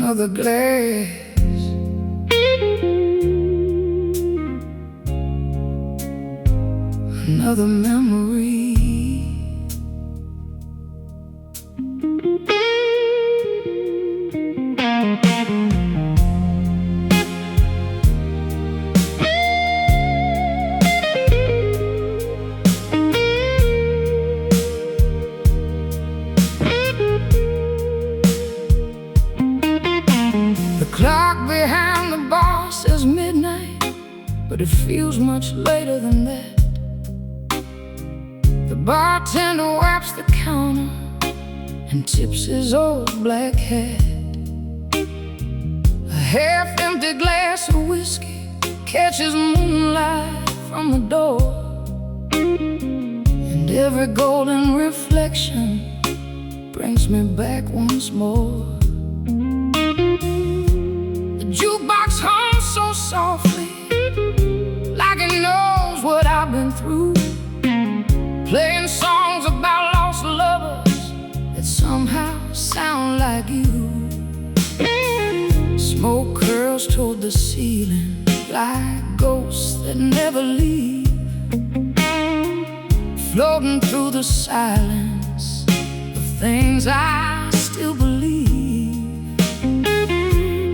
another glass, another memory. The clock behind the bar says midnight, but it feels much later than that. The bartender wipes the counter and tips his old black hat. A half-empty glass of whiskey catches moonlight from the door, and every golden reflection brings me back once more. The jukebox hums so softly, like it knows what I've been through, playing songs about lost lovers that somehow sound like you. Smoke curls toward the ceiling like ghosts that never leave, floating through the silence of things I still believe.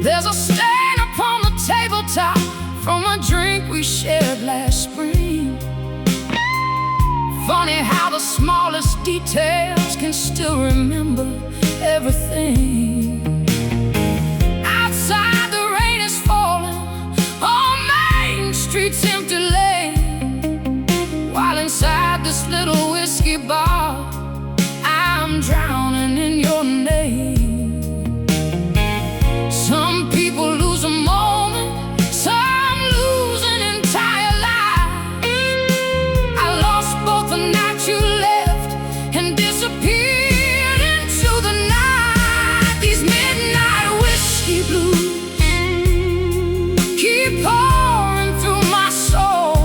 There's a stain upon the tabletop from a drink we shared last spring. Funny how the smallest details can still remember everything. Outside the rain is falling on Main Street's empty lane, while inside this little whiskey bar I'm drowning in your name. Some people lose a moment, some lose an entire life. I lost both the night you left and disappeared into the night. These midnight whiskey blues keep pouring through my soul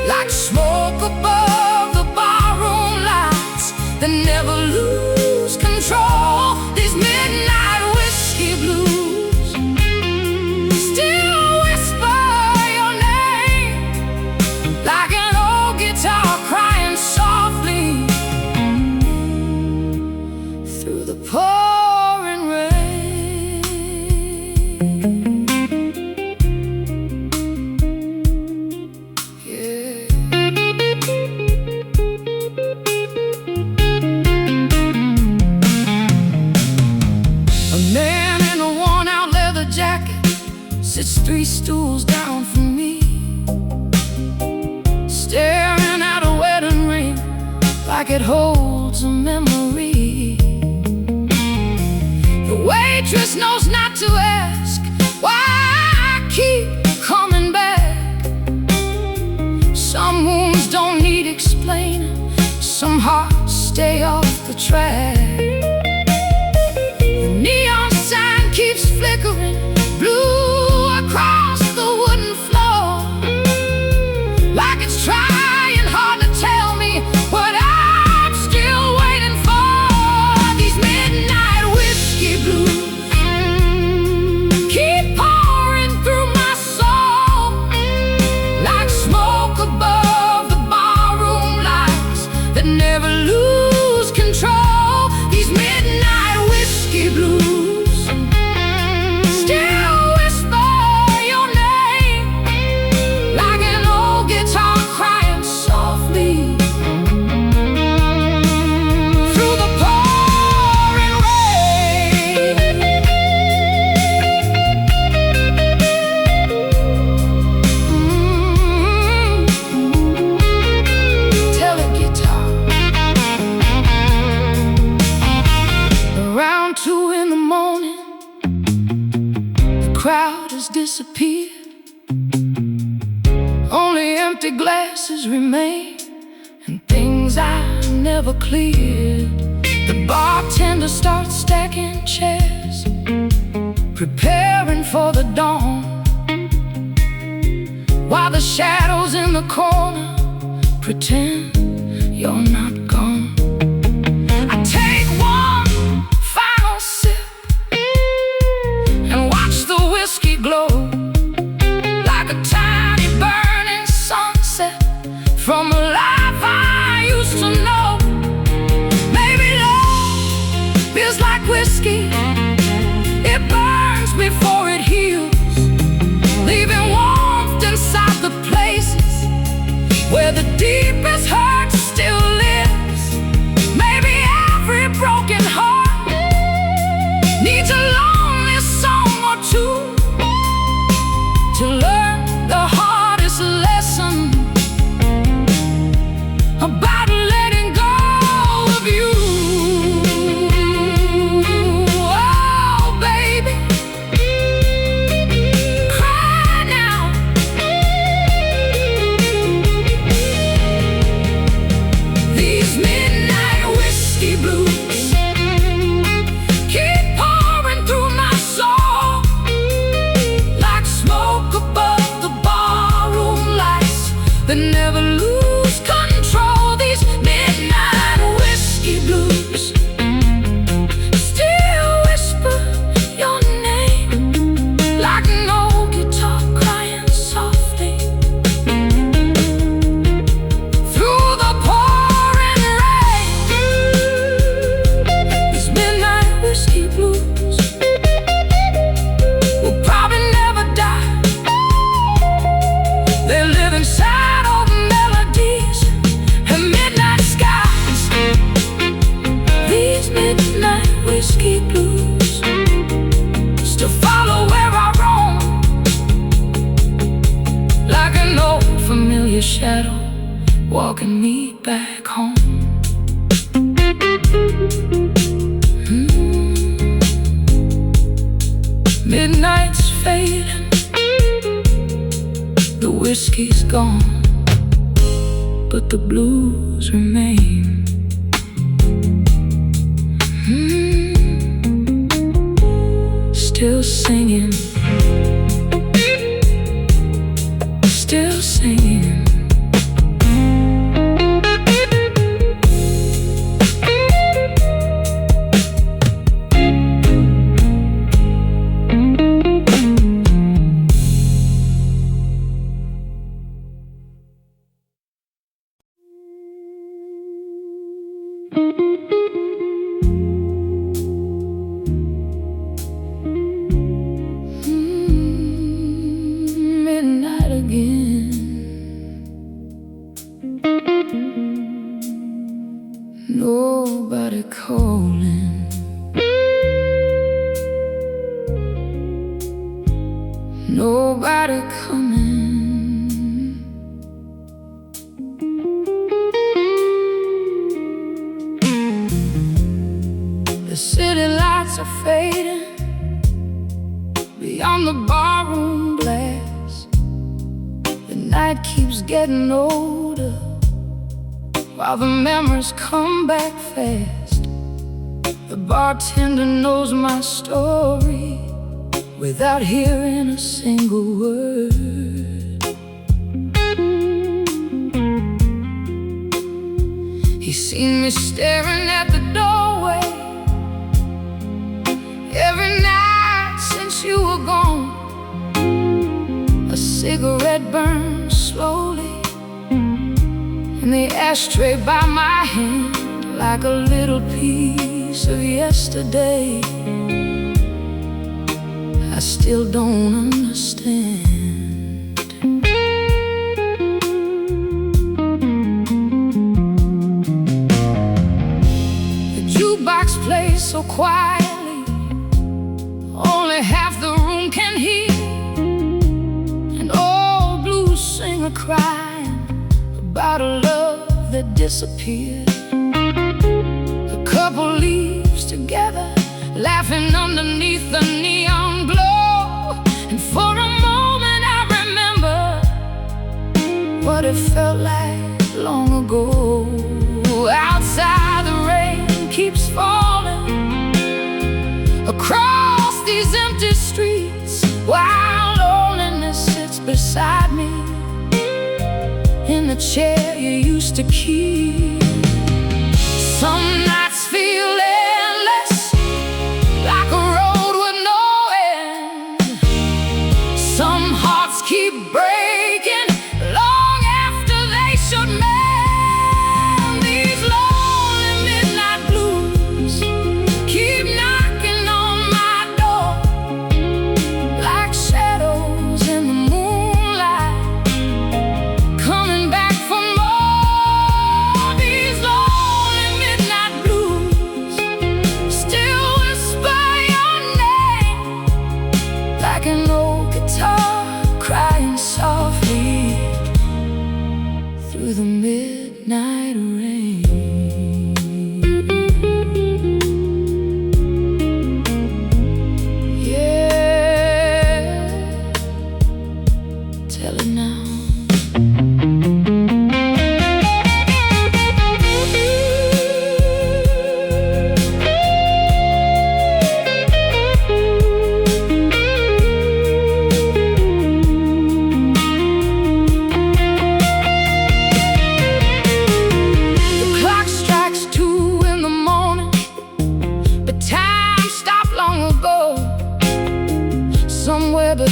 like smoke above the barroom lights that never lose control. These midnight whiskey blues still whisper your name like an old guitar crying softly through the pouring rain. Yeah. A man in a worn-out leather jacket sits 3 stools down from me, staring at a wedding ring like it holds a memory. The waitress knows not to ask why I keep coming back. Some wounds don't need explaining, some hearts stay off the track. The neon sign keeps flickering blue across the wooden floor, like it's trying hard to tell me what I'm still waiting for. These midnight whiskey blues keep pouring through my soul like smoke above the barroom lights that never lose control. These midnight whiskey blues still whisper your name like an old guitar crying softly through the pouring rain. Tell a guitar. Around 2 in the morning, the crowd has disappeared. Only empty glasses remain and things I never cleared. The bartender starts stacking chairs, preparing for the dawn, while the shadows in the corner pretend you're not gone. I take one final sip is like whiskey. It burns before it heals, leaving warmth inside the places where the deepest hurt still lives. Maybe every broken heart needs a lonely song or two to learn the hardest lesson about letting go of you. Oh, baby, cry now. These midnight whiskey blues keep pouring through my soul like smoke above the barroom lights that never lose control. These midnight whiskey blues still whisper your name like an old guitar crying softly through the pouring rain. These midnight whiskey blues will probably never die. They live inside of melodies and midnight skies. These midnight whiskey blues still follow where I roam like an old familiar shadow walking me back home. Midnight's fading, the whiskey's gone, but the blues remain. Still singing, still singing. Midnight again. Nobody calling. Nobody coming. The city lights are fading beyond the barroom glass. The night keeps getting older while the memories come back fast. The bartender knows my story without hearing a single word. He's seen me staring at the doorway every night since you were gone. A cigarette burns slowly in the ashtray by my hand like a little piece of yesterday. I still don't understand. The jukebox plays so quietly, only half the room can hear. An old blues singer crying about a love that disappeared. A couple leaves together, laughing underneath the neon glow. And for a moment I remember what it felt like long ago. Outside the rain keeps falling across these empty streets, while loneliness sits beside me in the chair you used to keep. Some nights feel endless, like a road with no end. Some hearts keep breaking long after they should mend. These lonely midnight blues keep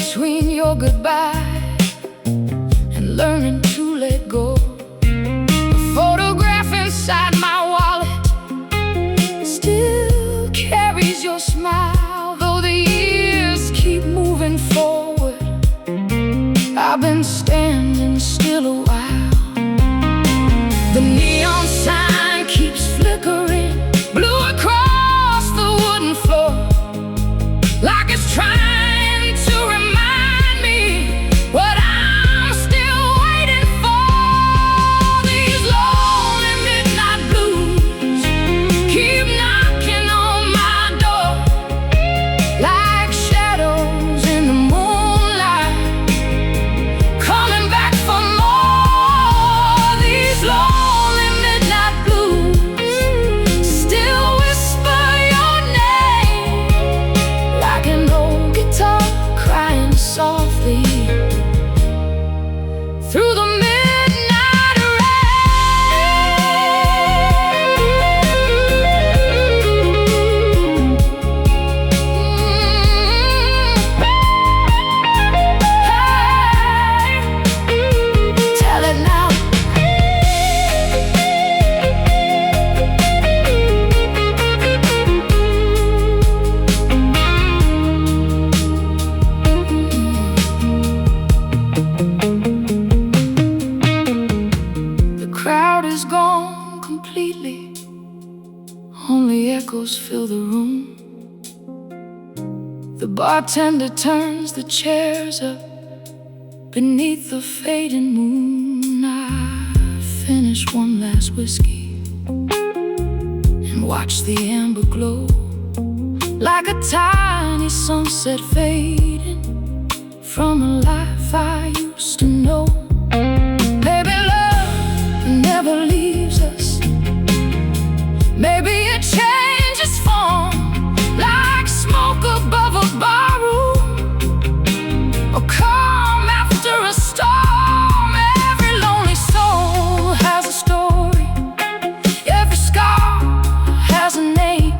between your goodbye and learning to let go. A photograph inside my wallet still carries your smile, though the years keep moving forward. I've been standing still a while. The neon sign keeps flickering blue across the wooden floor, like it's trying to remind me what I'm still waiting for. These lonely midnight blues keep knocking on my door, like shadows in the moonlight, coming back for more. These lonely midnight blues still whisper your name, like an old guitar crying softly through the midnight rain. Tell it now. The crowd is gone completely, only echoes fill the room. The bartender turns the chairs up beneath the fading moon. I finish one last whiskey and watch the amber glow, like a tiny sunset fading from a life I used to know. Baby, love never leaves us. Maybe it changes form, like smoke above a barroom, or calm after a storm. Every lonely soul has a story. Every scar has a name.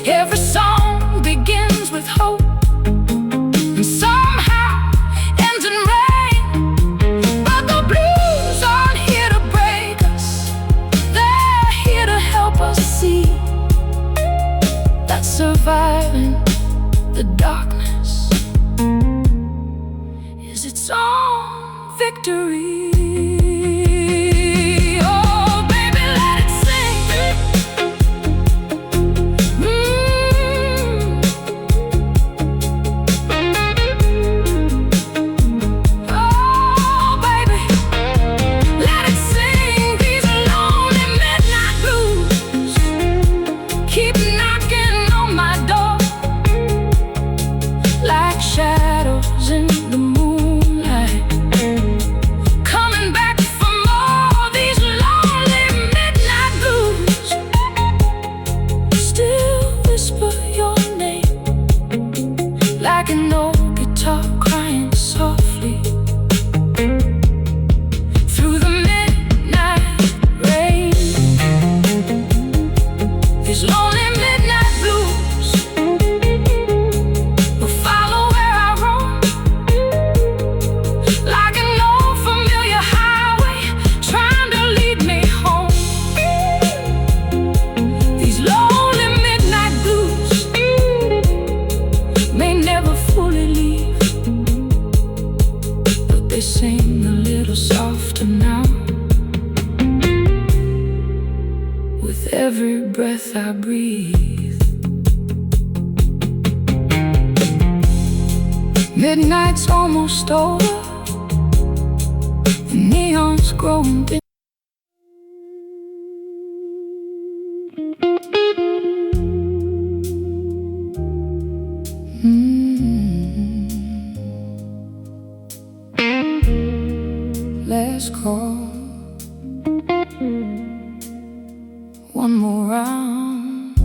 Every song begins with hope and somehow ends in rain. But the blues aren't here to break us. They're here to help us see that surviving the darkness is its own victory. Oh, baby, let it sing. Oh, baby, let it sing. These lonely midnight blues keep knocking on my door, like shadows in the moonlight, coming back for more. These lonely midnight blues still whisper your name, like an old guitar crying softly through the midnight rain. These lonely midnight blues will follow where I roam, like an old familiar highway trying to lead me home. These lonely midnight blues may never fully leave, but they sing a little softer now with every breath I breathe. Midnight's almost over, the neon's growing dim. Let's call one more round,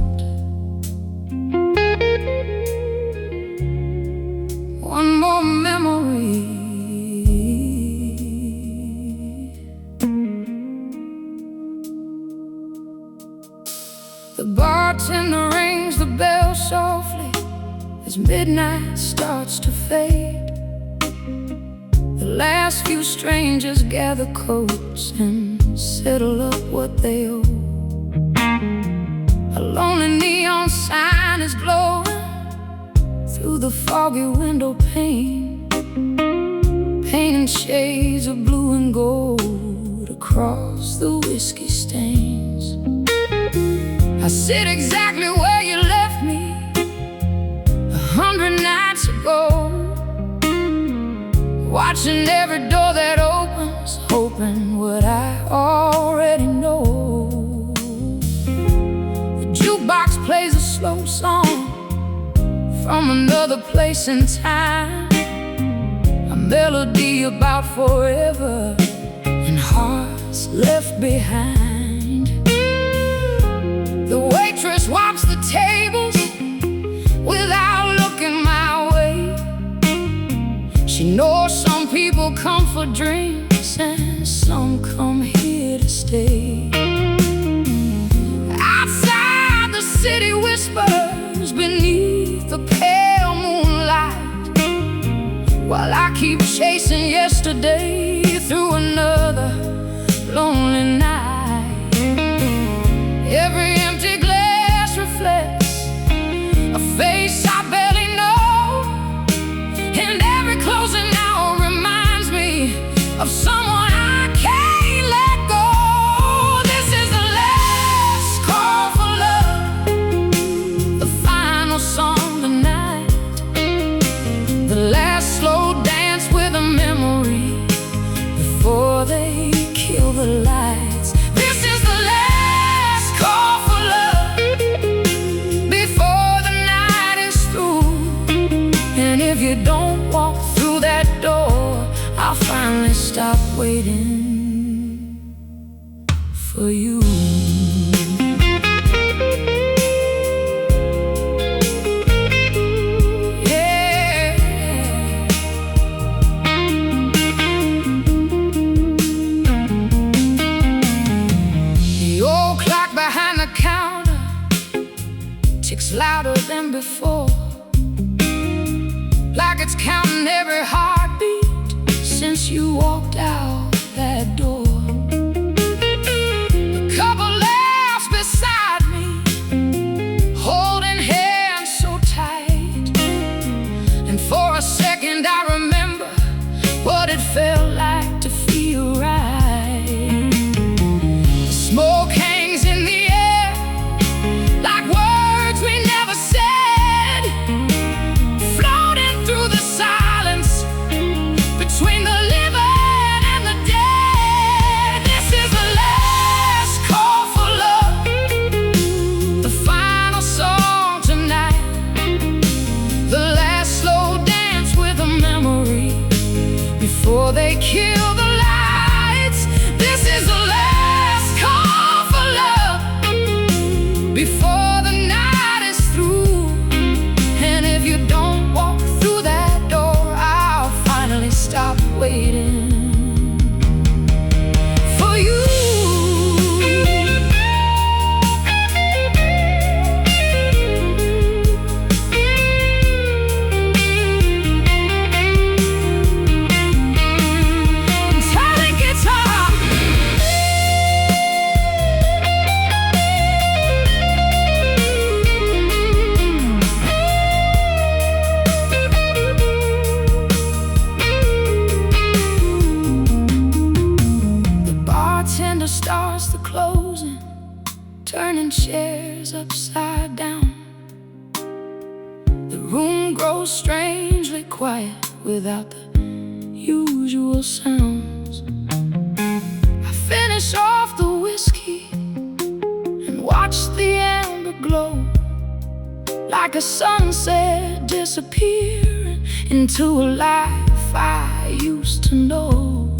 one more memory. The bartender rings the bell softly. The as midnight starts to fade. The last few strangers gather coats and settle up what they owe. A lonely neon sign is glowing through the foggy window pane, painting shades of blue and gold across the whiskey stains. I sit exactly where you left me 100 nights ago, watching every door that opens, hoping what I already know. The jukebox plays a slow song from another place in time, a melody about forever and hearts left behind. The waitress wipes the tables without looking my way. She knows some people come for drinks and some come here to stay. Outside, the city whispers beneath the pale moonlight, while I keep chasing yesterday through another lonely night. Every empty glass reflects a face I barely know, and every closing hour reminds me of someone I can't let go. This is the last call for love, the final song tonight, the last slow dance with a memory before they kill the lights. This is the last call for love before the night is through. And if you don't walk through that door, I'll finally stop waiting for you. Louder than before, like it's counting every heartbeat since you walked out that door. A couple laughs beside me, holding hands so tight, and for a second I remember what it felt like to feel right. The smoke hangs in the air like words we never said, floating through the silence between the living and the dead. This is the last call for love, the final song tonight, the last slow dance with a memory before they kill the lights. This is the last call for love before the night is through. And if you don't walk through that door, I'll finally stop waiting for you. Metallic guitar, the bartender starts the closing, turning chairs upside down. The room grows strangely quiet without the usual sounds. I finish off the whiskey and watch the amber glow, like a sunset disappearing into a life I used to know.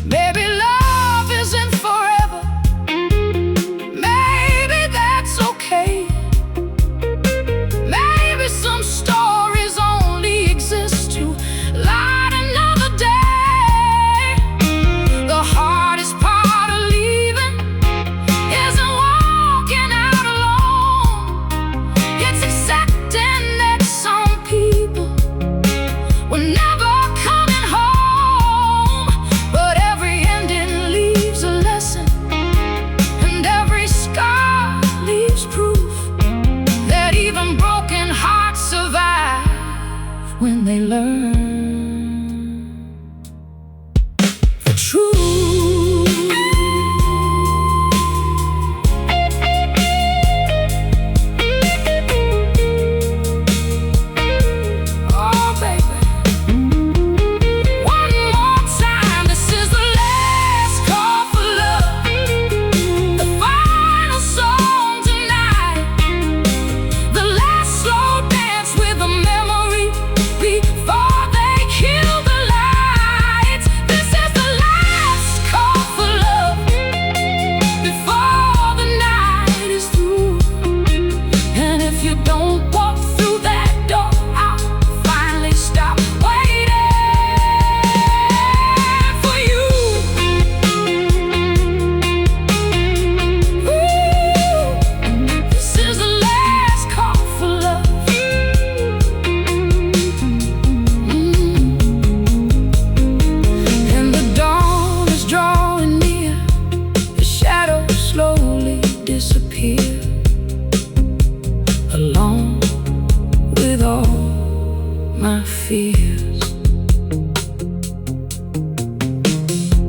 Maybe love isn't forever, maybe that's okay. Maybe some stories only exist to light another day. The hardest part of leaving isn't walking out alone, it's accepting that some people they learn the truth. Along with all my fears,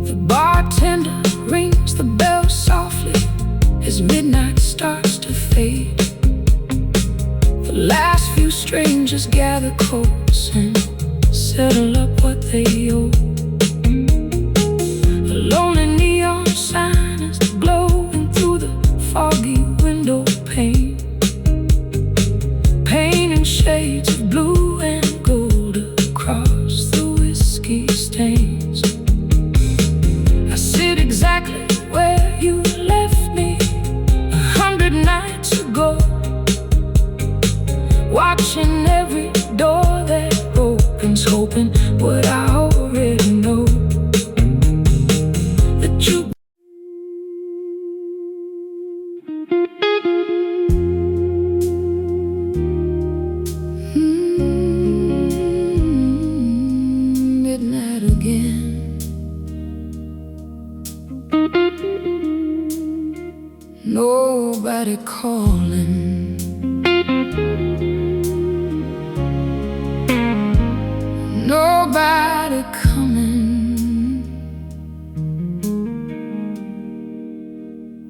the bartender rings the bell softly as midnight starts to fade. The last few strangers gather close and settle up what they owe. A lonely neon sign is glowing through the foggy window pane. Shades of blue and gold across the whiskey stains. I sit exactly where you left me 100 nights ago, watching every door that opens, hoping what I already know, that you midnight again. Nobody calling, nobody coming.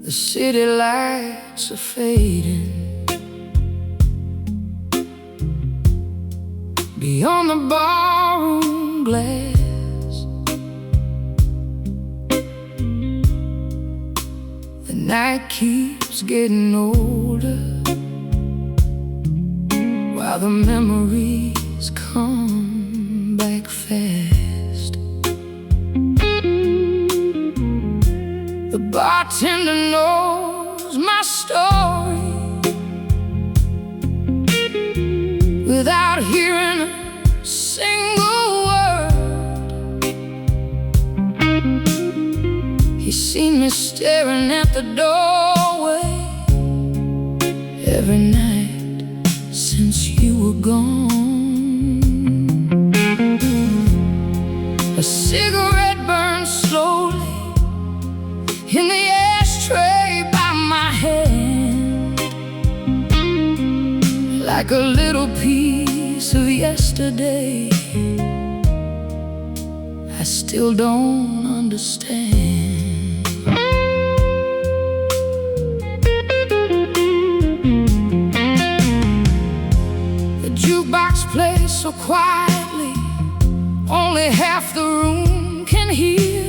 The city lights are fading. Beyond the barroom glass, the night keeps getting older, while the memories come back fast. The bartender knows my story without hearing a single word. He's seen me staring at the doorway every night since you were gone. A cigarette burns slowly in the ashtray by my hand, like a little piece of yesterday I still don't understand. The jukebox plays so quietly, only half the room can hear.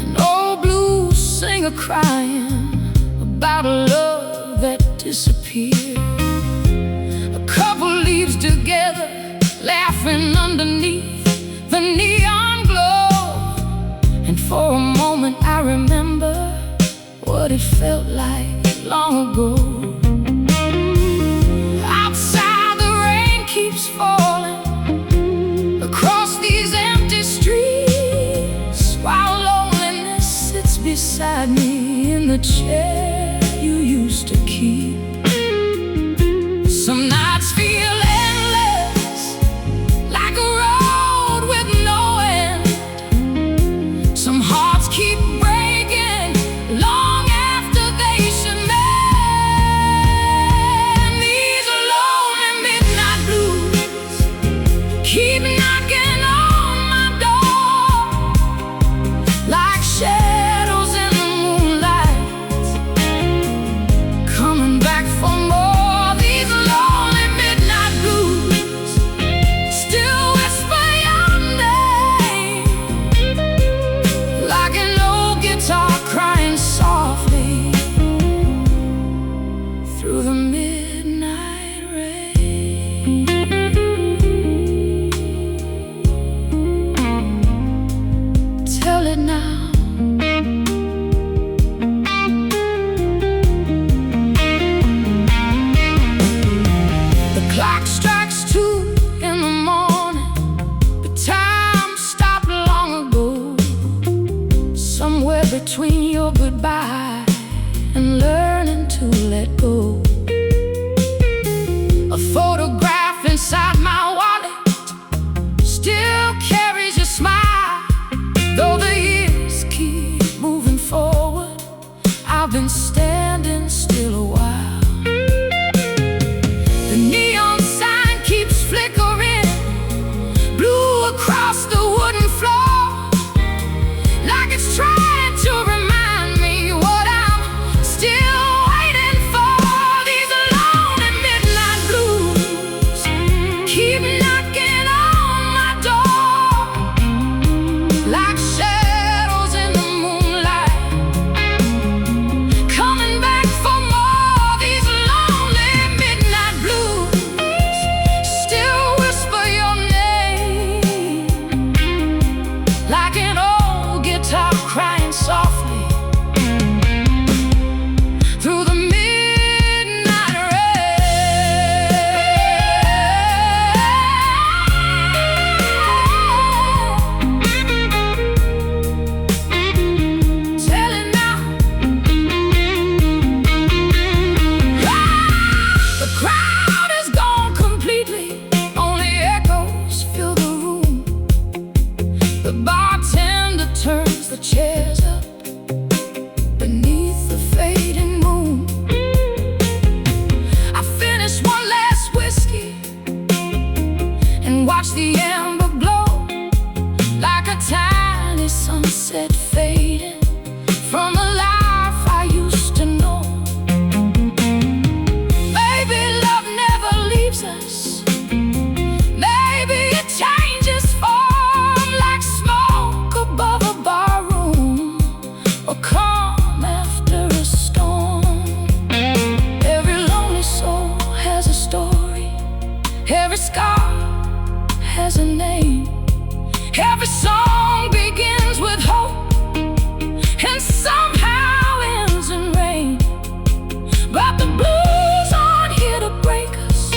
An old blues singer crying about a love that disappeared. A couple leaves together, laughing underneath the neon glow. And for a moment I remember what it felt like long ago. Outside the rain keeps falling across these empty streets, while loneliness sits beside me in the chair you used to keep. Some nights feel endless, like a road with no end. Some hearts keep breaking long after they should mend. These are lonely midnight blues, inside my wallet still carries your smile. Though the years keep moving forward, I've been standing still a while. The neon sign keeps flickering, blue across the wooden floor, like it's trying to remind me what I'm still waiting for. These lonely midnight blues keep knocking on my door, like shadows in the moonlight, coming back for more. These lonely midnight blues still whisper your name, like an old guitar crying softly through the midnight rain. Telling now, the crowd is gone completely, only echoes fill the room. The bartender turns the chairs up beneath the fading moon. I finish one last whiskey and watch the amber glow, like a tiny sunset fading from a life I used to know. Maybe love never leaves us. Maybe it changes form, like smoke above a bar room, or calm after a storm. Every lonely soul has a story, every scar has a name, every song begins with hope and somehow ends in rain. But the blues aren't here to break us,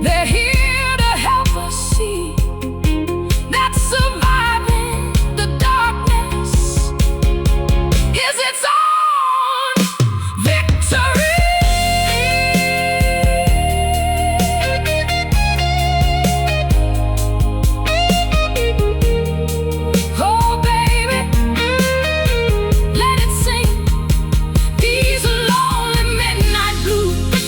they're here to help us see that surviving the darkness is its own victory. Oh baby, let it sing. These lonely midnight blues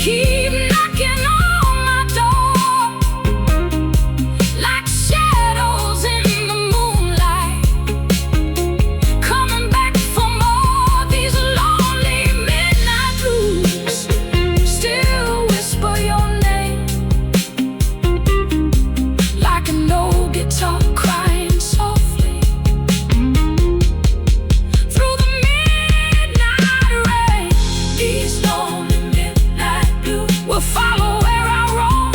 keep knocking on my door, like shadows in the moonlight, coming back for more. These lonely midnight blues still whisper your name, like an old guitar crying softly through the midnight rain. These lonely midnight blues will follow where I roam,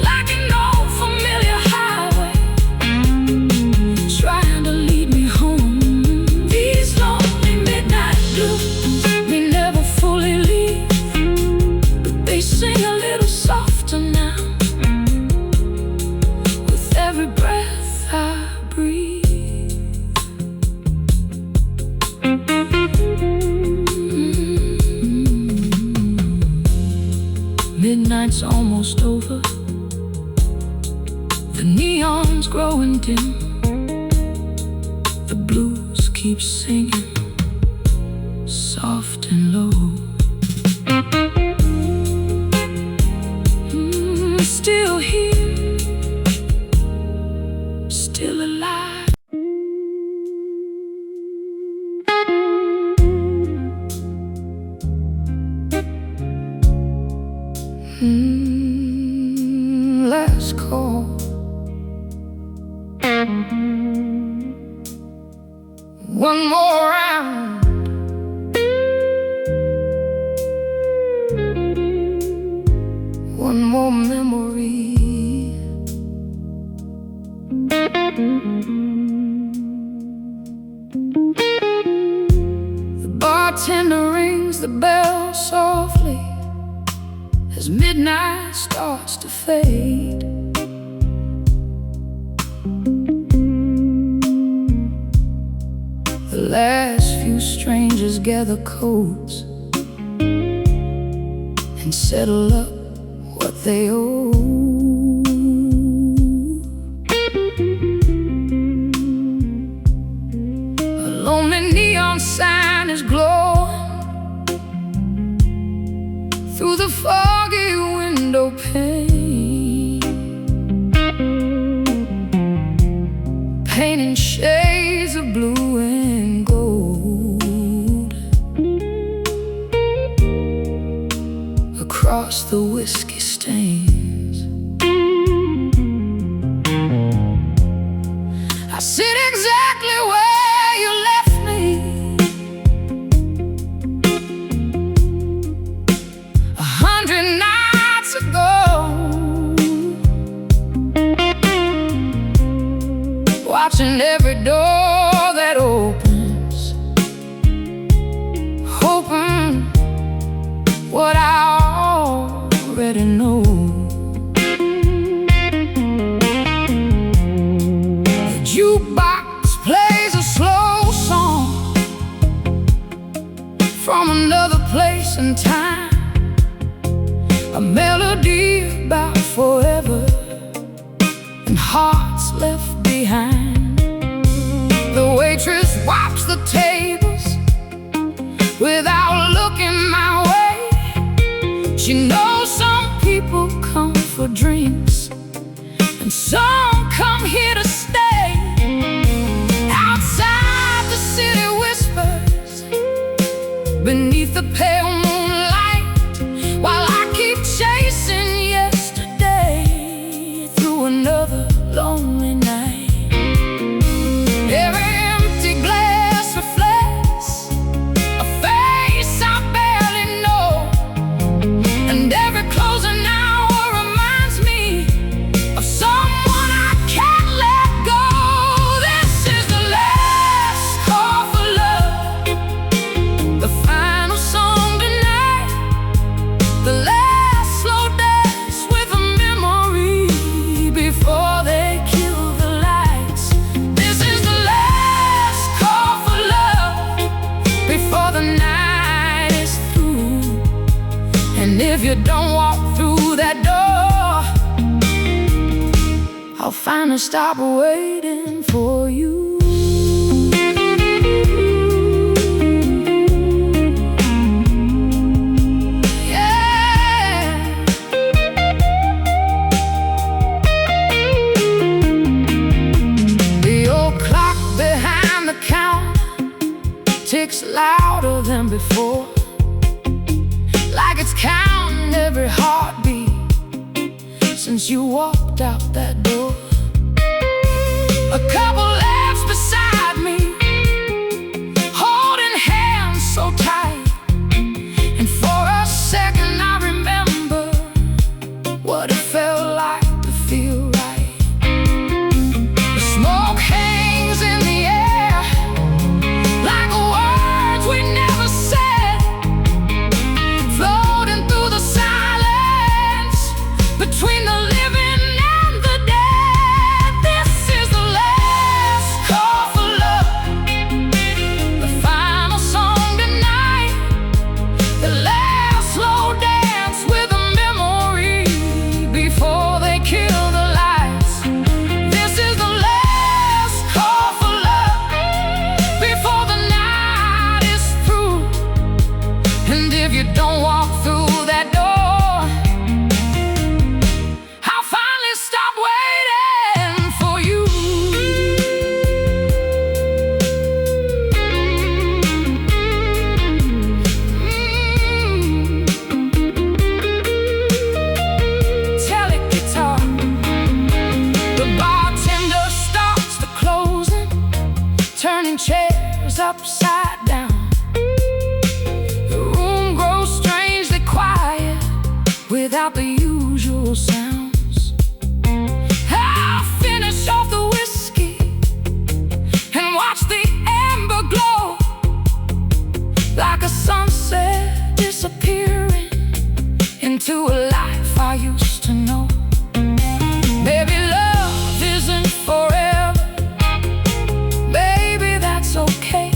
like an old familiar highway, trying to lead me home. These lonely midnight blues may never fully leave, but they sing a little softer now with every breath I breathe. Midnight's almost over, the neon's growing dim, the blues keep singing soft and low. Still here, still alive. Last call. One more round. One more memory. The bartender rings the bell softly as midnight starts to fade. The last few strangers gather coats and settle up what they owe. A lonely neon sign is glowing through the foggy window pane, painting shades of blue and gold across the whiskey stains. I sit exactly where you left me, 100 nights ago, watching every door that opens, hoping what I already know. The jukebox plays a slow song from another place and time, a melody about forever and hearts left behind. The waitress wipes the tables without looking my way. She knows some people come for drinks and some come here to stay. Outside the city whispers beneath the pale moonlight, while I keep chasing yesterday through another lonely night. Every empty glass reflects a face I barely know, and every closing hour reminds me of someone I can't let go. This is the last call for love, the final song tonight, the last slow dance with a memory before they kill the lights. This is the last call for love before the night is through. And if you don't walk through that door, I'll finally stop waiting for you. Yeah. The old clock behind the counter ticks louder than before, like it's counting every heartbeat since you walked out that door. A couple laughs beside me, holding hands so tight, and for a second I remember what it felt like to feel right. The smoke hangs in the air like words we never said, floating through the silence between the living and the dead. This is the last call for love, the final song tonight, the last slow dance with a memory before they kill the lights. This is the last call for love before the night is through. And if you don't walk through that door, I'll finally stop waiting for you. Tell it, guitar. The bartender starts the closing, turning chairs upside down. The room grows strangely quiet without the usual sounds. I'll finish off the whiskey and watch the amber glow like a sunset disappearing into a life I used to know. Baby, love isn't forever. Baby, that's okay.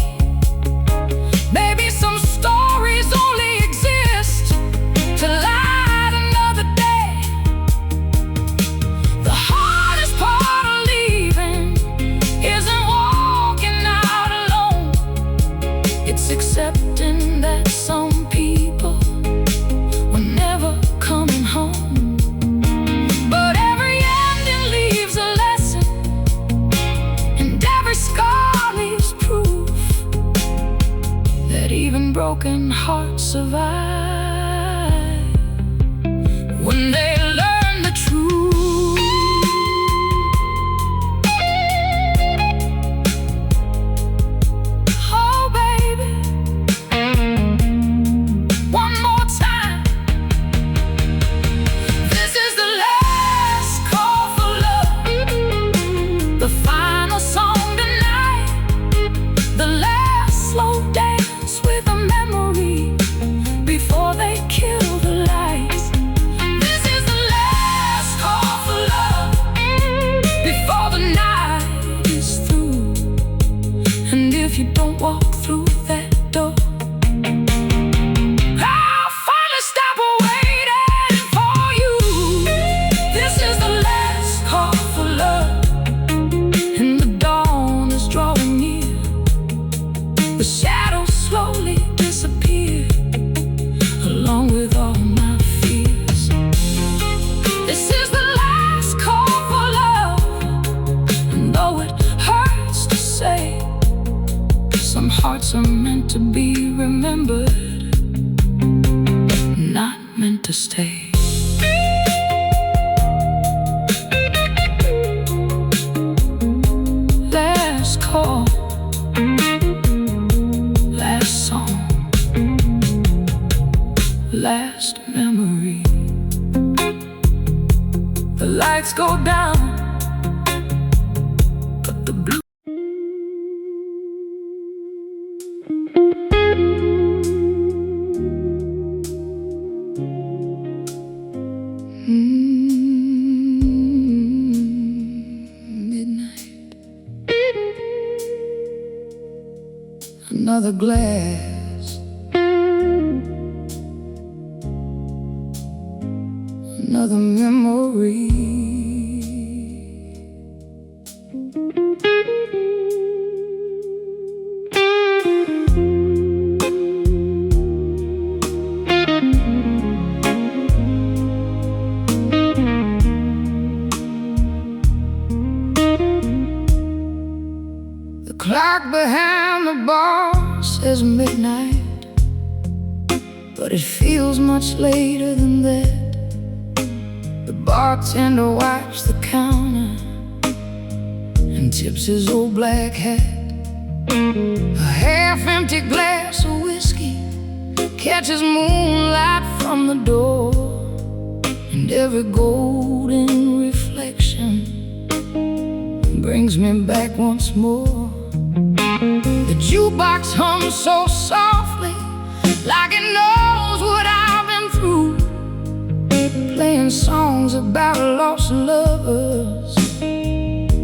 Baby, some stories only exist to last hearts are meant to be remembered, not meant to stay. Last call, last song, last memory. The lights go down, but the blue midnight. Another glass, another memory. The clock behind the bar says midnight, but it feels much later than that. The bartender wipes the counter and tips his old black hat. A half-empty glass of whiskey catches moonlight from the door, and every golden reflection brings me back once more. The jukebox hums so softly, like it knows what I've been through, playing songs about lost lovers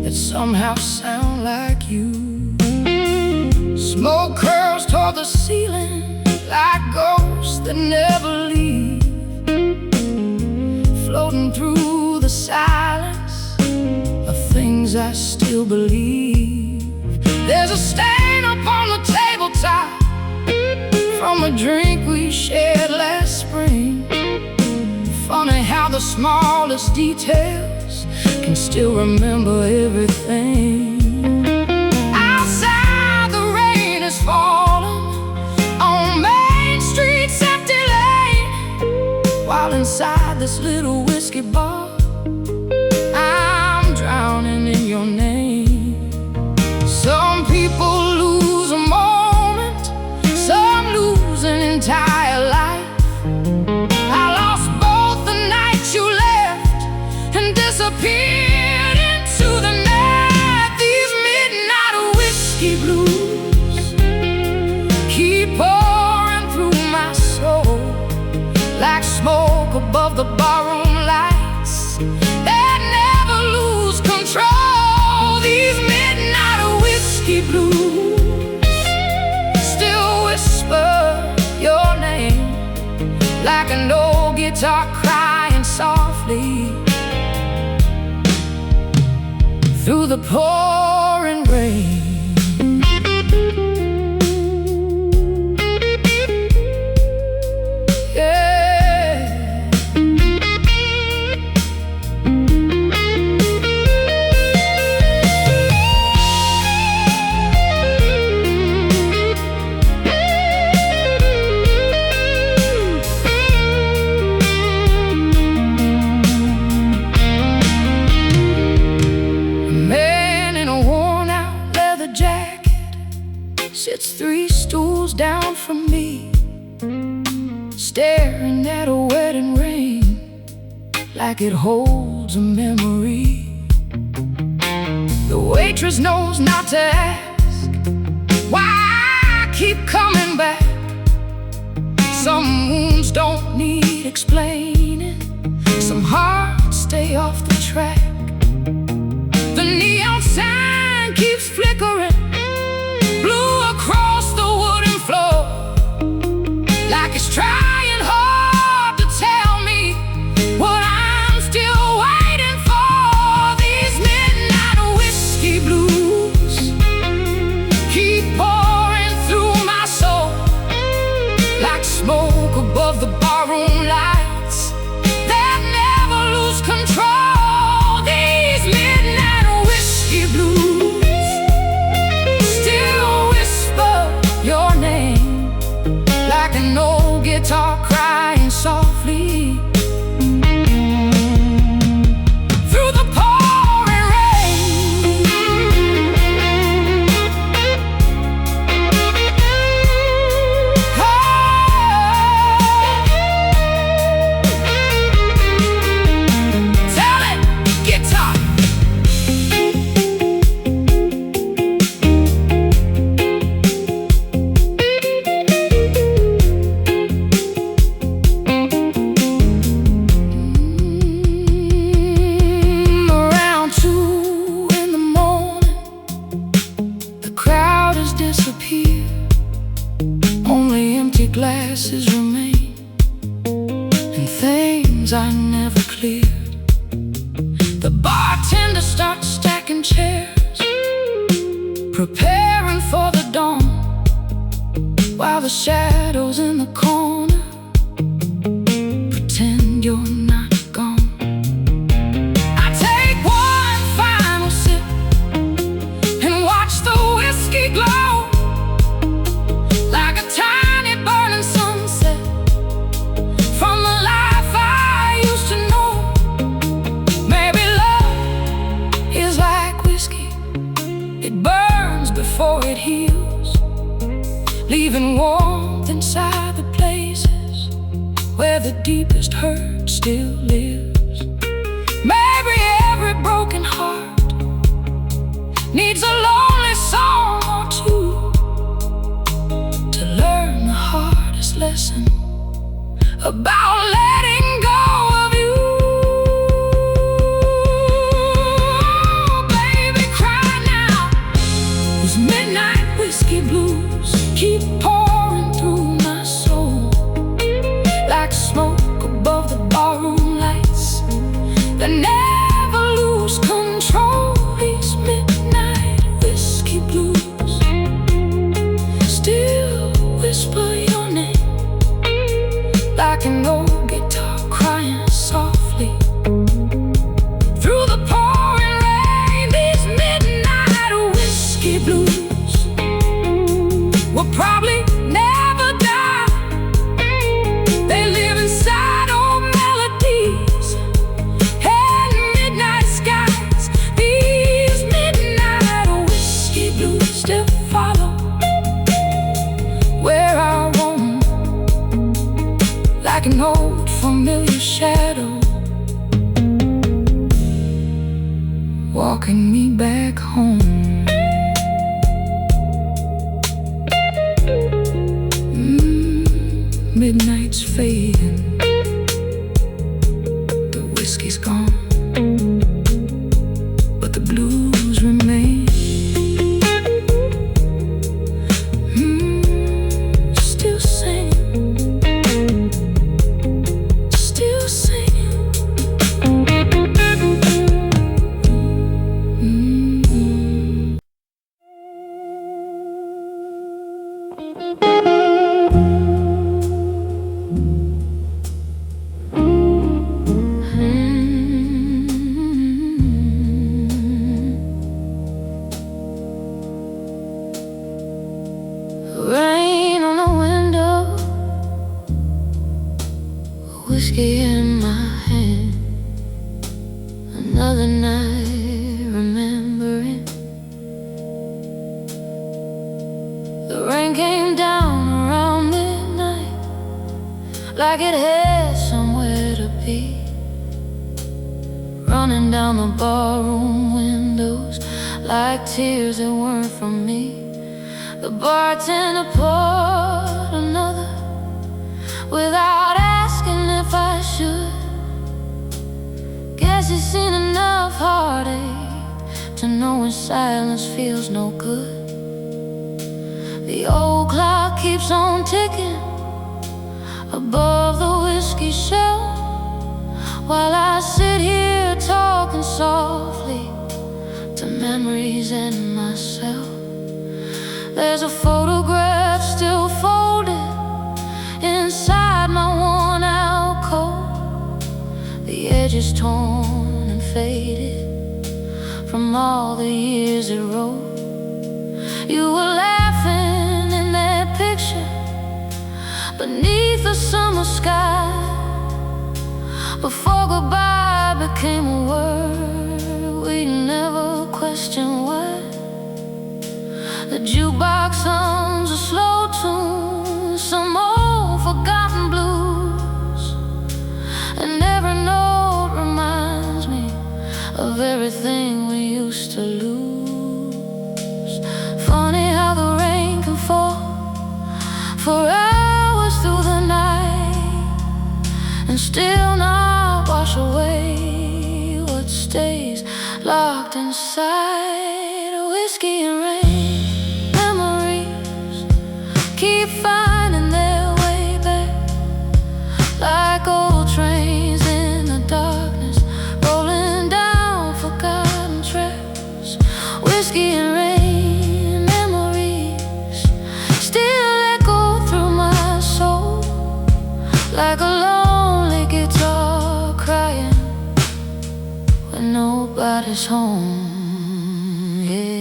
that somehow sound like you. Smoke curls toward the ceiling like ghosts that never leave, floating through the silence of things I still believe. There's a stain upon the tabletop from a drink we shared last spring. Funny how the smallest details can still remember everything. Outside the rain is falling on Main Street's empty lane, while inside this little whiskey bar I'm drowning in your name. Some people lose a moment, some lose an entire life. I lost both the night you left and disappeared into the night. These midnight whiskey blues keep pouring through my soul like smoke above the barroom lights that never lose control. These midnight whiskey blues still whisper your name like an old guitar crying softly through the pouring rain. Sits 3 stools down from me, staring at a wedding ring like it holds a memory. The waitress knows not to ask why I keep coming back. Some wounds don't need explaining, some hearts stay off the track. The neon sign keeps flickering blue across the wooden floor, like it's trying hard to tell me what I'm still waiting for. These midnight whiskey blues keep pouring through my soul like smoke above the barroom lights things I never cleared. The bartender starts stacking chairs, preparing for the dawn, while the shadows in the corner pretend you're not gone. I take one final sip and watch the whiskey glow like a tiny burning sunset from the life I used to know. Maybe love is like whiskey, it burns before it heals, leaving warmth inside the places where the deepest hurt still lives. Maybe every broken heart needs a lonely song or two to learn the hardest lesson about letting go of you. Baby, cry now. These midnight whiskey blues keep pouring through my soul like smoke above the barroom lights that never lose control. These midnight whiskey blues still whisper your name like an old guitar crying softly through the pouring rain. These midnight whiskey blues will probably never die. They live inside old melodies and midnight skies. These midnight whiskey blues still follow where I roam like an old familiar shadow, walking me back home. Midnight's fading, the whiskey's gone, but the blues remain. Still singing, still singing. Rain on the window, whiskey in my hand. Another night remembering. The rain came down around midnight like it had somewhere to be, running down the barroom windows like tears that weren't from me. The bartender poured another without asking if I should. Guess he's seen enough heartache to know when silence feels no good. The old clock keeps on ticking above the whiskey shelf while I sit here talking softly to memories and myself. There's a photograph still folded inside my worn out coat. The edge is torn and faded from all the years it wrote. You were laughing in that picture beneath the summer sky before goodbye became a word we never questioned why. The jukebox hums a slow tune, some old forgotten blues, and every note reminds me of everything we used to lose. Funny how the rain can fall for hours through the night and still not wash away what stays locked inside. Whiskey and rain, memories keep finding their way back like old trains nobody's home, yeah.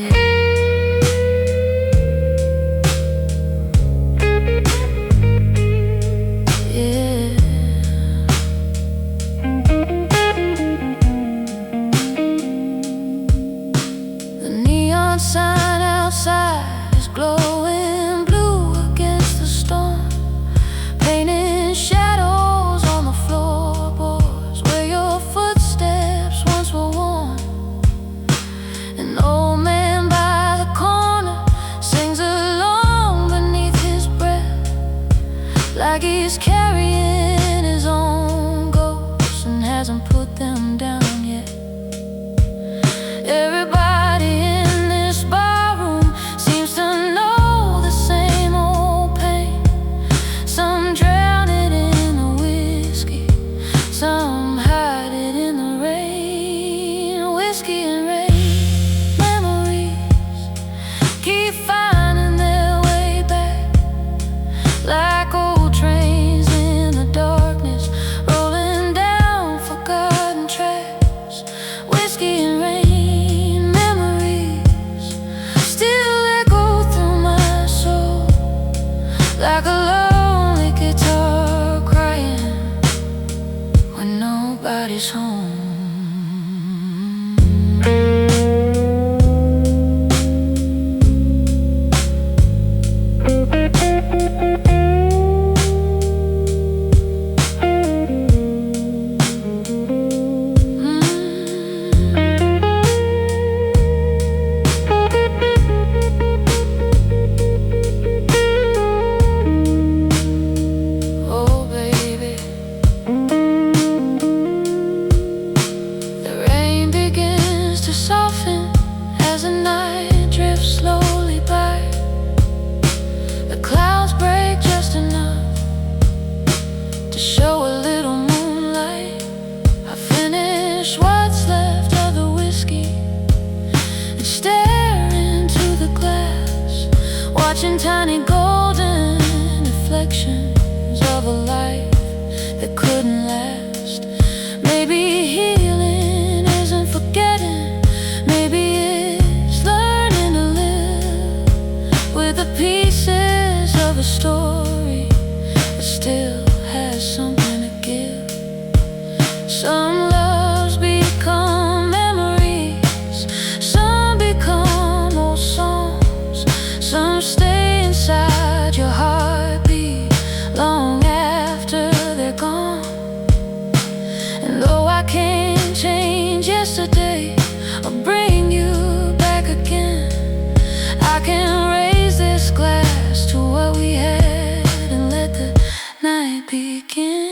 Sign outside is glowing blue against the storm, painting shadows on the floorboards where your footsteps once were worn. An old man by the corner sings along beneath his breath, like he's carrying his own ghosts and hasn't put them down yet. Everybody like a lonely guitar crying when nobody's home. Watching tiny golden reflections of a life that couldn't last. Maybe healing isn't forgetting, maybe it's learning to live with the pieces of a story that still has something to give. Some loves become memories, some become old songs, some stay inside your heartbeat long after they're gone. And though I can't change yesterday or bring you back again, I can raise this glass to what we had and let the night begin.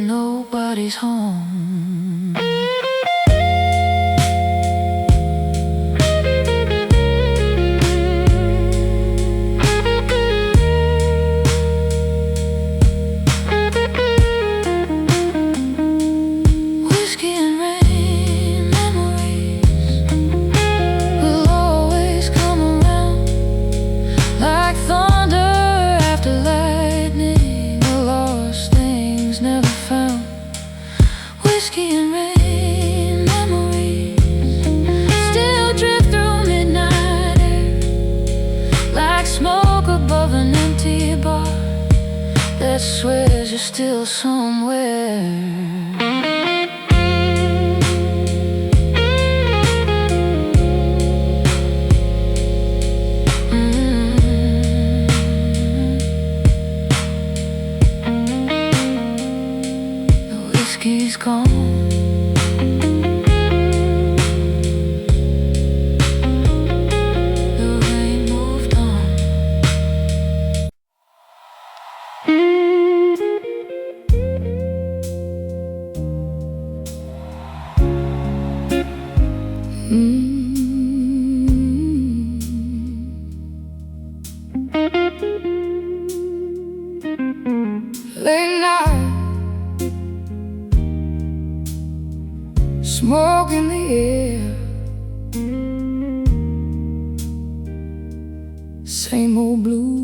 Nobody's home. Whiskey and rain memories will always come around like thunder after lightning, the lost things never found. Whiskey and rain memories still drift through midnight air like smoke above an empty bar that swears you're still somewhere. Late night, smoke in the air, same old blues.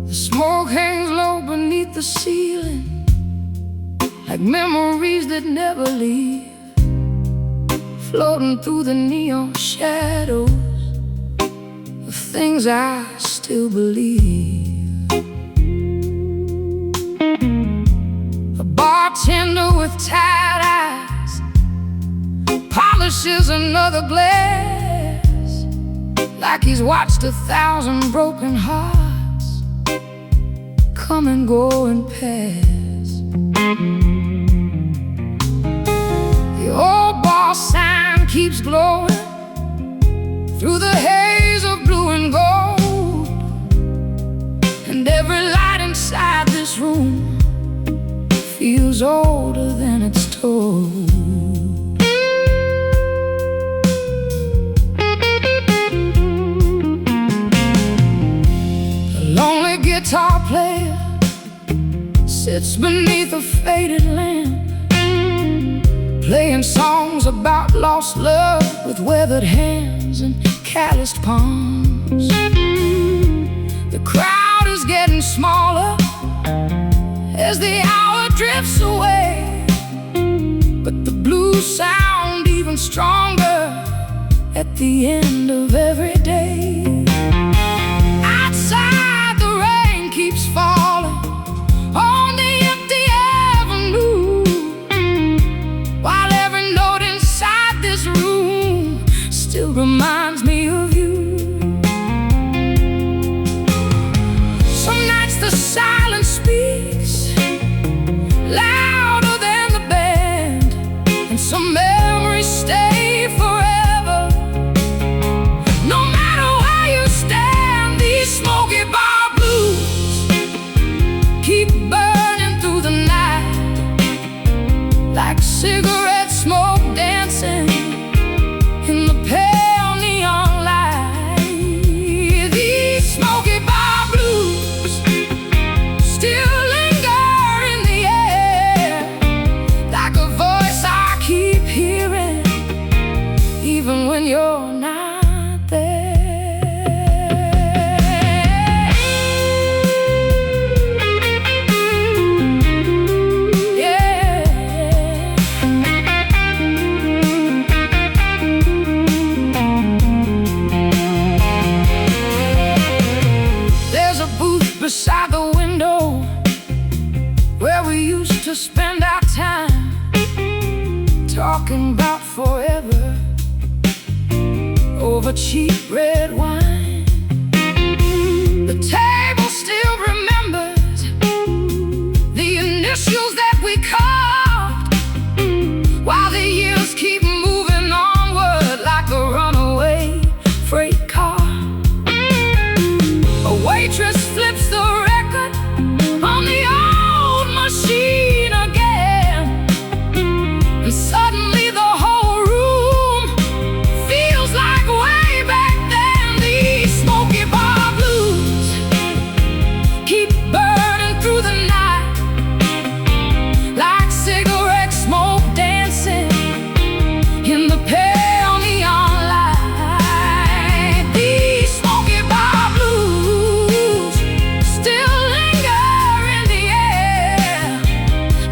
The smoke hangs low beneath the ceiling, like memories that never leave, floating through the neon shadows of things I still believe. A bartender with tired eyes polishes another glass, like he's watched 1,000 broken hearts come and go and pass. The old bar sign keeps glowing through the haze of blue and gold, and every light inside this room feels older than it's told. The lonely guitar player sits beneath a faded lamp, playing songs about lost love with weathered hands and calloused palms. The crowd is getting smaller as the hour drifts away, but the blues sound even stronger at the end of every day. Outside, the rain keeps falling on the empty avenue, while every note inside this room still reminds me of you. Some nights the silence speaks louder than the band, and some memories stay forever. No matter where you stand, these smoky bar blues keep burning through the night, like cigarette smoke dancing in the pale neon light. These smoky bar blues still linger in the air, like a voice I keep hearing, even when you're not there. There's a booth beside the window where we used to spend our time, talking about forever over cheap red wine. The table still remembers the initials that we carved, while the years keep moving onward like a runaway freight car. A waitress flips the record on the old machine again, and suddenly the whole room feels like way back then. These smoky bar blues keep burning through the night, like cigarette smoke dancing in the pale neon light. These smoky bar blues still linger in the air,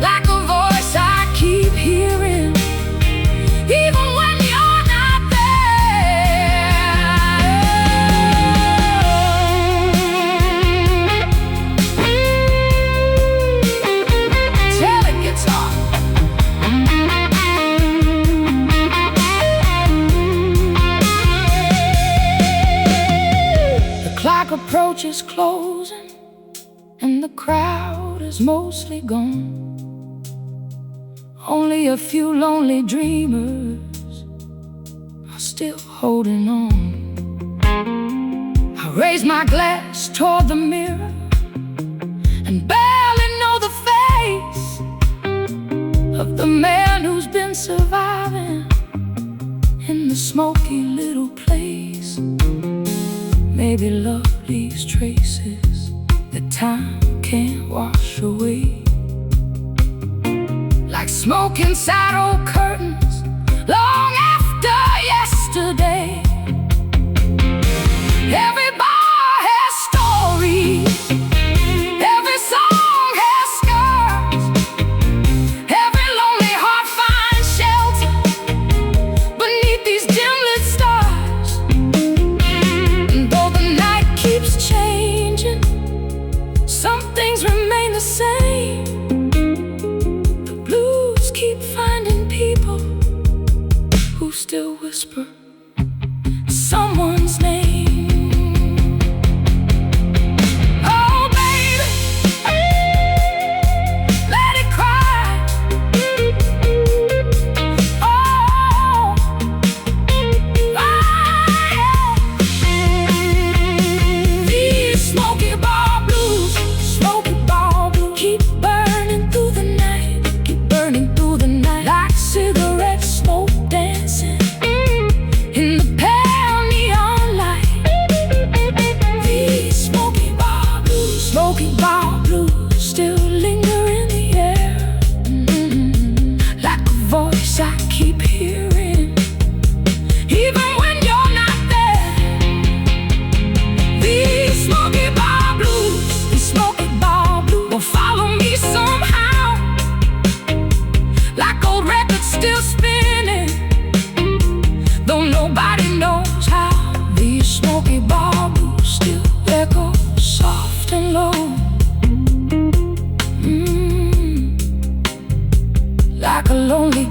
like a voice I keep hearing, even when you're not there. Tell it, guitar. The clock approaches closing, and the crowd is mostly gone. Only a few lonely dreamers are still holding on. I raise my glass toward the mirror and barely know the face of the man who's been surviving in the smoky little place. Maybe love leaves traces that time can't wash away, like smoke inside old curtains long after yesterday. Every bar has stories, every song has scars, every lonely heart finds shelter beneath these dim-lit stars. And though the night keeps changing, some things remain the same. The blues keep finding people who still whisper someone's name.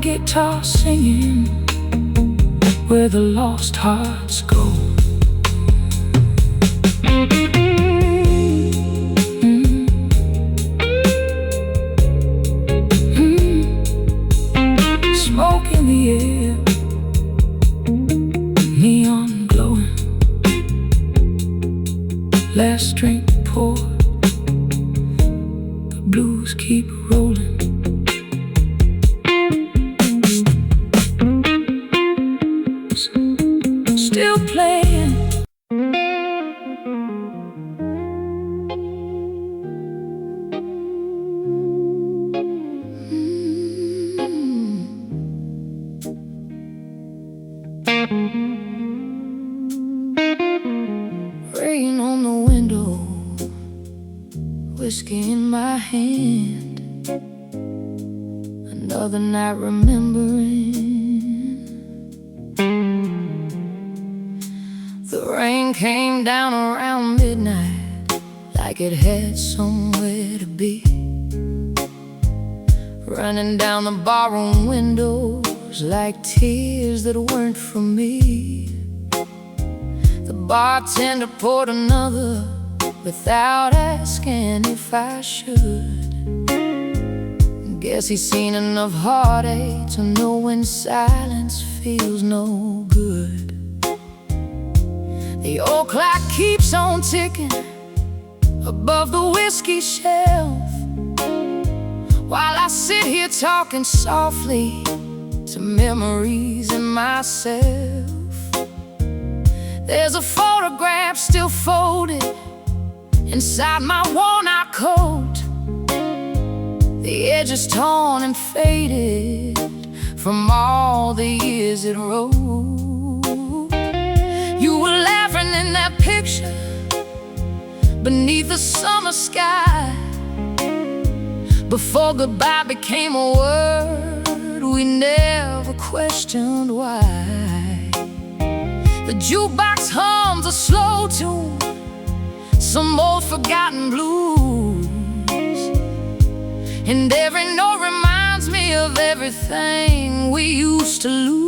Guitar singing where the lost hearts go. Smoke in the air, neon glowing, last drink poured, the blues keep rolling. Still playing. Rain on the window, whiskey in my hand, another night remembering. The rain came down around midnight, like it had somewhere to be, running down the barroom windows like tears that weren't from me. The bartender poured another without asking if I should. Guess he's seen enough heartache to know when silence feels no good. The old clock keeps on ticking above the whiskey shelf, while I sit here talking softly to memories and myself. There's a photograph still folded inside my worn-out coat. The edge is torn and faded from all the years it wrote. You were laughing in that picture beneath the summer sky, before goodbye became a word we never questioned why. The jukebox hums a slow tune, some old forgotten blues, and every note reminds me of everything we used to lose.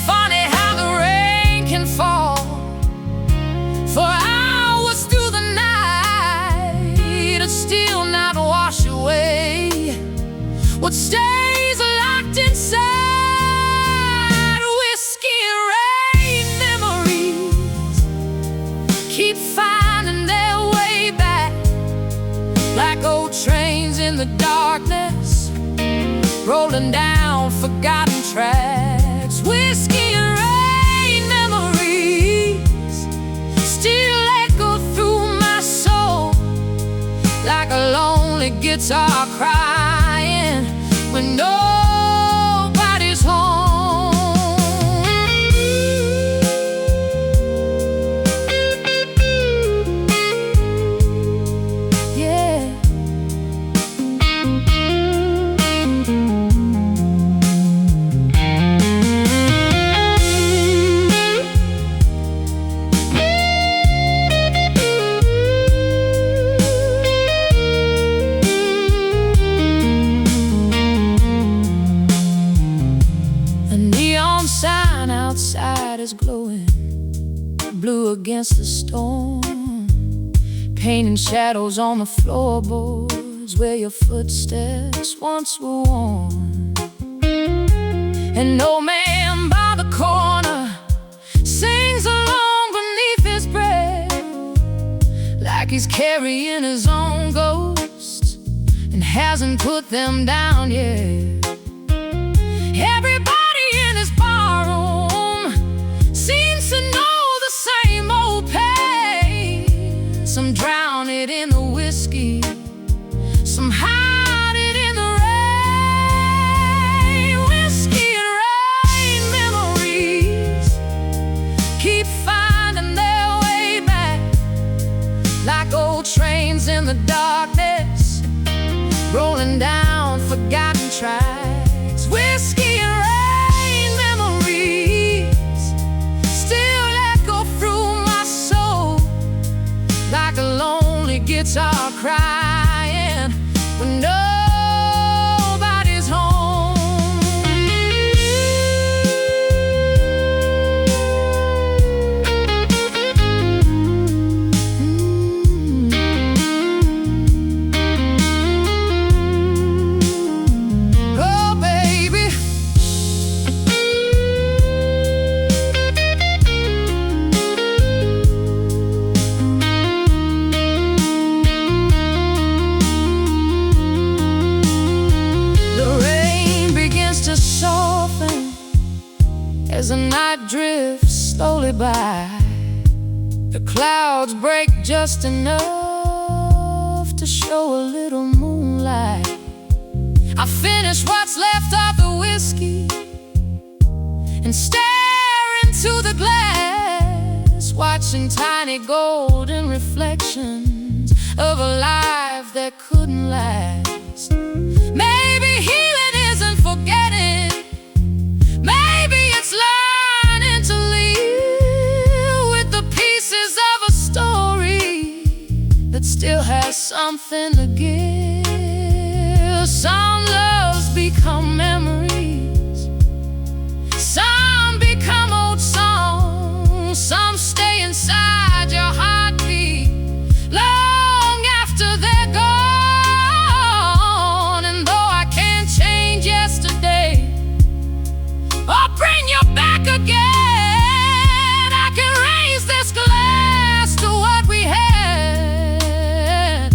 Funny how the rain can fall for hours through the night and still not wash away stays locked inside. Whiskey and rain memories keep finding their way back, like old trains in the darkness, rolling down forgotten tracks. Whiskey and rain memories still echo through my soul, like a lonely guitar crying when nobody's home. Yeah. Sign outside is glowing blue against the storm, painting shadows on the floorboards where your footsteps once were worn. An old man by the corner sings along beneath his breath, like he's carrying his own ghosts and hasn't put them down yet. Everybody in his barroom seems to know the same old pain. Some drown it in the whiskey, some hide it in the rain. Whiskey and rain memories keep finding their way back, like old trains in the darkness, rolling down forgotten tracks. Whiskey and rain memories still echo through my soul, like a lonely guitar crying when nobody's home. Oh, baby. Soften as the night drifts slowly by. The clouds break just enough to show a little moonlight. I finish what's left of the whiskey and stare into the glass, watching tiny golden reflections of a life that couldn't last. Maybe healing isn't forgetting, maybe it's learning to live with the pieces of a story that still has something to give. Some loves become memories, some become old songs, some stay inside your heartbeat long after they're gone. And though I can't change yesterday or bring you back again, I can raise this glass to what we had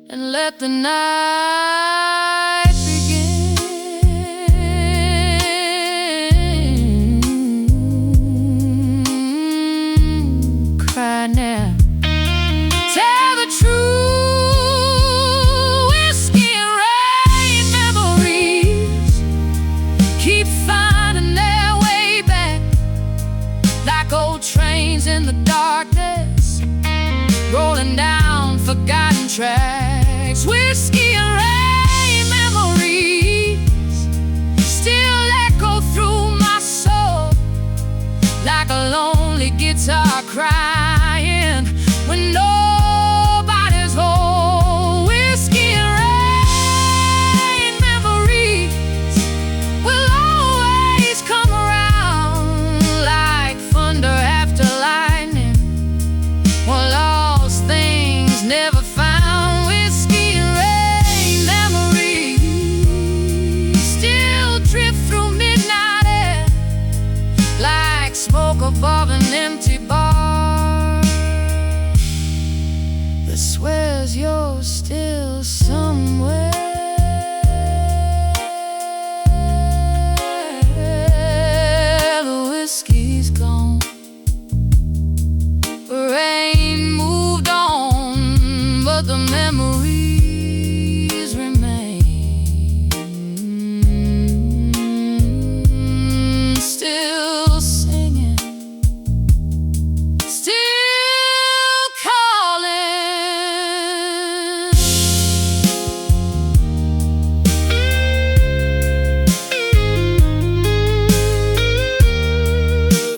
and let the night begin. Cry now, tell the truth. Whiskey and rain memories keep finding their way back, like old trains in the darkness, rolling down forgotten tracks. Whiskey and rain listening